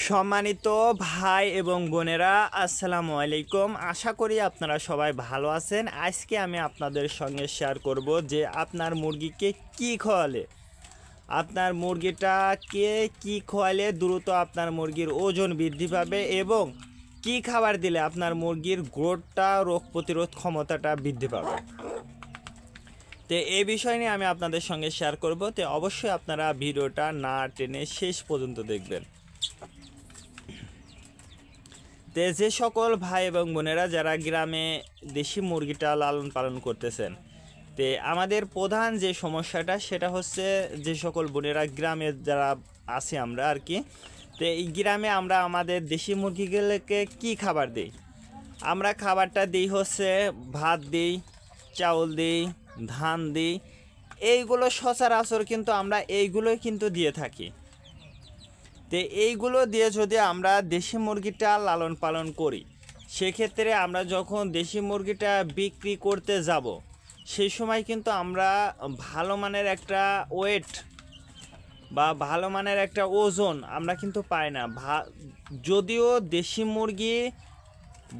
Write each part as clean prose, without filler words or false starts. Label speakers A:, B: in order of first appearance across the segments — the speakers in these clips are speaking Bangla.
A: সম্মানিত ভাই এবং বোনেরা, আসসালামু আলাইকুম। আশা করি আপনারা সবাই ভালো আছেন। আজকে আমি আপনাদের সঙ্গে শেয়ার করব যে আপনার মুরগিকে কি খাওয়ালে, আপনার মুরগিটাকে কি খাওয়ালে দ্রুত আপনার মুরগির ওজন বৃদ্ধি পাবে এবং কি খাবার দিলে আপনার মুরগির গ্রোথটা, রোগ প্রতিরোধ ক্ষমতাটা বৃদ্ধি পাবে। তো এই বিষয় নিয়ে আমি আপনাদের সঙ্গে শেয়ার করব। তো অবশ্যই আপনারা ভিডিওটা না টেনে শেষ পর্যন্ত দেখবেন। তে যে সকল ভাই এবং বোনেরা যারা গ্রামে দেশি মুরগিটা লালন পালন করতেছেন, তে আমাদের প্রধান যে সমস্যাটা সেটা হচ্ছে যে সকল বোনেরা গ্রামে যারা আছি আমরা আর কি, তো এই গ্রামে আমরা আমাদের দেশি মুরগিগুলোকে কি খাবার দিই? আমরা খাবারটা দিই হচ্ছে ভাত দিই, চাউল দিই, ধান দিই। এইগুলো সচরাচর কিন্তু আমরা এইগুলোই কিন্তু দিয়ে থাকি। তো এইগুলো দিয়ে যদি আমরা দেশি মুরগিটা লালন পালন করি, সেক্ষেত্রে আমরা যখন দেশি মুরগিটা বিক্রি করতে যাব, সেই সময় কিন্তু আমরা ভালো মানের একটা ওয়েট বা ভালো মানের একটা ওজন আমরা কিন্তু পাই না। যদিও দেশি মুরগি,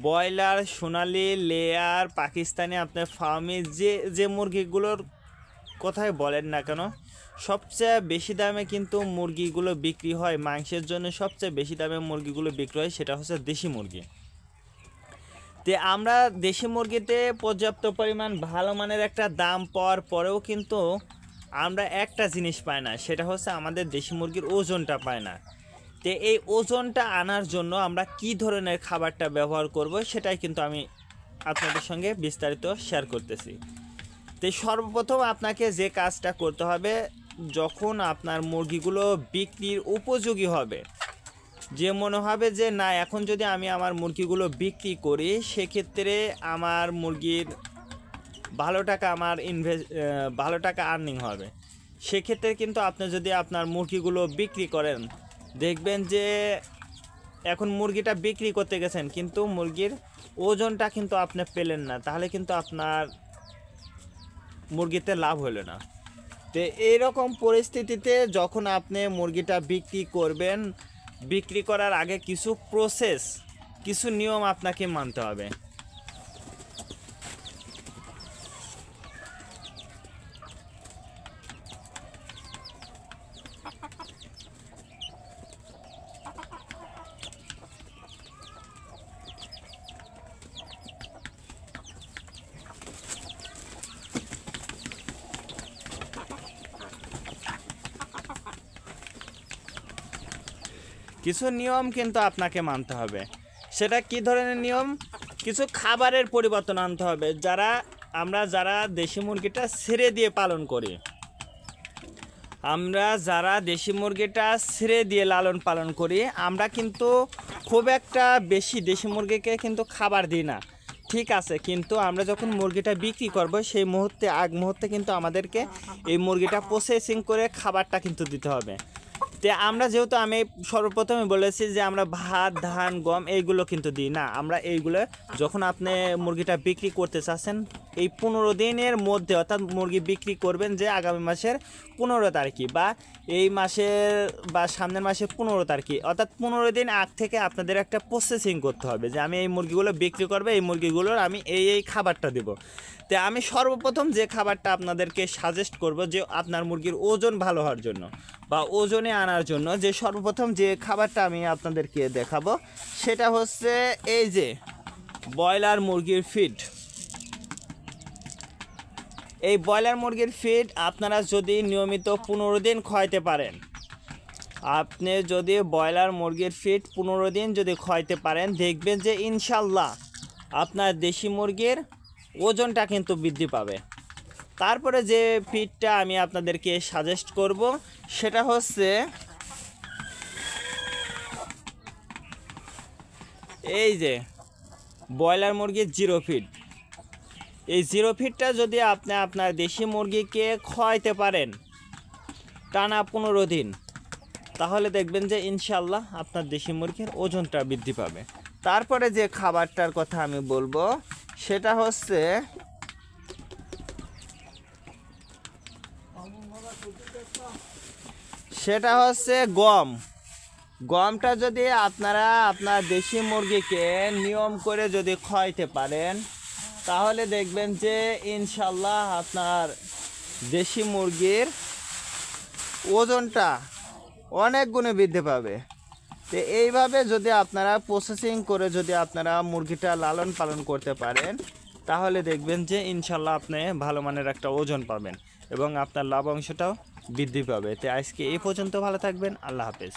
A: ব্রয়লার, সোনালি, লেয়ার, পাকিস্তানি, আপনার ফার্মে যে মুরগিগুলোর কথাই বলেন না কেন, সবচেয়ে বেশি দামে কিন্তু মুরগিগুলো বিক্রি হয়, মাংসের জন্য সবচেয়ে বেশি দামে মুরগিগুলো বিক্রি হয়, সেটা হচ্ছে দেশি মুরগি। তো আমরা দেশি মুরগিতে পর্যাপ্ত পরিমাণ ভালো মানের একটা দাম পাওয়ার পরেও কিন্তু আমরা একটা জিনিস পাই না, সেটা হচ্ছে আমাদের দেশি মুরগির ওজনটা পায় না। তো এই ওজনটা আনার জন্য আমরা কি ধরনের খাবারটা ব্যবহার করব, সেটাই কিন্তু আমি আপনাদের সঙ্গে বিস্তারিত শেয়ার করতেছি। তো সর্বপ্রথম আপনাকে যে কাজটা করতে হবে, যখন আপনার মুরগিগুলো বিক্রির উপযোগী হবে, যে মনে হবে যে না এখন যদি আমি আমার মুরগিগুলো বিক্রি করি সেক্ষেত্রে আমার মুরগির ভালো টাকা আর্নিং হবে, সেক্ষেত্রে কিন্তু আপনি যদি আপনার মুরগিগুলো বিক্রি করেন, দেখবেন যে এখন মুরগিটা বিক্রি করতে গেছেন কিন্তু মুরগির ওজনটা কিন্তু আপনি পেলেন না, তাহলে কিন্তু আপনার মুরগিতে লাভ হলো না। তো এইরকম পরিস্থিতিতে যখন আপনি মুরগিটা বিক্রি করবেন, বিক্রি করার আগে কিছু নিয়ম আপনাকে মানতে হবে। কিছু নিয়ম কিন্তু আপনাকে মানতে হবে। সেটা কি ধরনের নিয়ম? কিছু খাবারের পরিবর্তন আনতে হবে। যারা দেশি মুরগিটা ছেড়ে দিয়ে পালন করি, লালন পালন করি, আমরা কিন্তু খুব একটা বেশি দেশি মুরগিকে কিন্তু খাবার দিই না, ঠিক আছে, কিন্তু আমরা যখন মুরগিটা বিক্রি করব সেই আগ মুহূর্তে কিন্তু আমাদেরকে এই মুরগিটা প্রসেসিং করে খাবারটা কিন্তু দিতে হবে। তো আমরা যেহেতু আমি সর্বপ্রথমে বলেছি যে আমরা ভাত, ধান, গম এইগুলো কিন্তু দিই না। আমরা এইগুলো যখন আপনি মুরগিটা বিক্রি করতে চাচ্ছেন, এই 15 দিনের মধ্যে, অর্থাৎ মুরগি বিক্রি করবেন যে আগামী মাসের 15 তারিখে বা এই মাসের বা সামনের মাসের 15 তারিখে, অর্থাৎ 15 দিন আগ থেকে আপনাদের একটা প্রসেসিং করতে হবে যে আমি এই মুরগিগুলো বিক্রি করবো, এই মুরগিগুলোর আমি এই খাবারটা দেবো। তো আমি সর্বপ্রথম যে খাবারটা আপনাদেরকে সাজেস্ট করব, যে আপনার মুরগির ওজন ভালো হওয়ার জন্য বা ওজনে আনার জন্য যে সর্বপ্রথম যে খাবারটা আমি আপনাদেরকে দেখাবো, সেটা হচ্ছে এই যে ব্রয়লার মুরগির ফিড। এই ব্রয়লার মুরগির ফিড আপনারা যদি নিয়মিত 15 দিন খাওয়াইতে পারেন, আপনি যদি ব্রয়লার মুরগির ফিড 15 দিন যদি খাওয়াইতে পারেন, দেখবেন যে ইনশাল্লাহ আপনার দেশি মুরগির ওজনটা কিন্তু বৃদ্ধি পাবে। তারপরে যে ফিডটা আমি আপনাদেরকে সাজেস্ট করব, সেটা হচ্ছে এই যে ব্রয়লার মুরগির জিরো ফিড। এই জিরো ফিডটা যদি আপনি আপনার দেশি মুরগিকে খাওয়াইতে পারেন টানা 15 দিন, তাহলে দেখবেন যে ইনশাল্লাহ আপনার দেশি মুরগির ওজনটা বৃদ্ধি পাবে। তারপরে যে খাবারটার কথা আমি বলবো, সেটা হচ্ছে গম। গমটা যদি আপনারা আপনার দেশি মুরগিকে নিয়ম করে যদি খাওয়াইতে পারেন, তাহলে দেখবেন যে ইনশাল্লাহ আপনার দেশি মুরগির ওজনটা অনেক গুণে বৃদ্ধি পাবে। তো এইভাবে যদি আপনারা প্রসেসিং করে যদি আপনারা মুরগিটা লালন পালন করতে পারেন, তাহলে দেখবেন যে ইনশাল্লাহ আপনি ভালো মানের একটা ওজন পাবেন এবং আপনার লাভ অংশটাও বৃদ্ধি পাবে। তো আজকে এই পর্যন্ত, ভালো থাকবেন, আল্লাহ হাফেজ।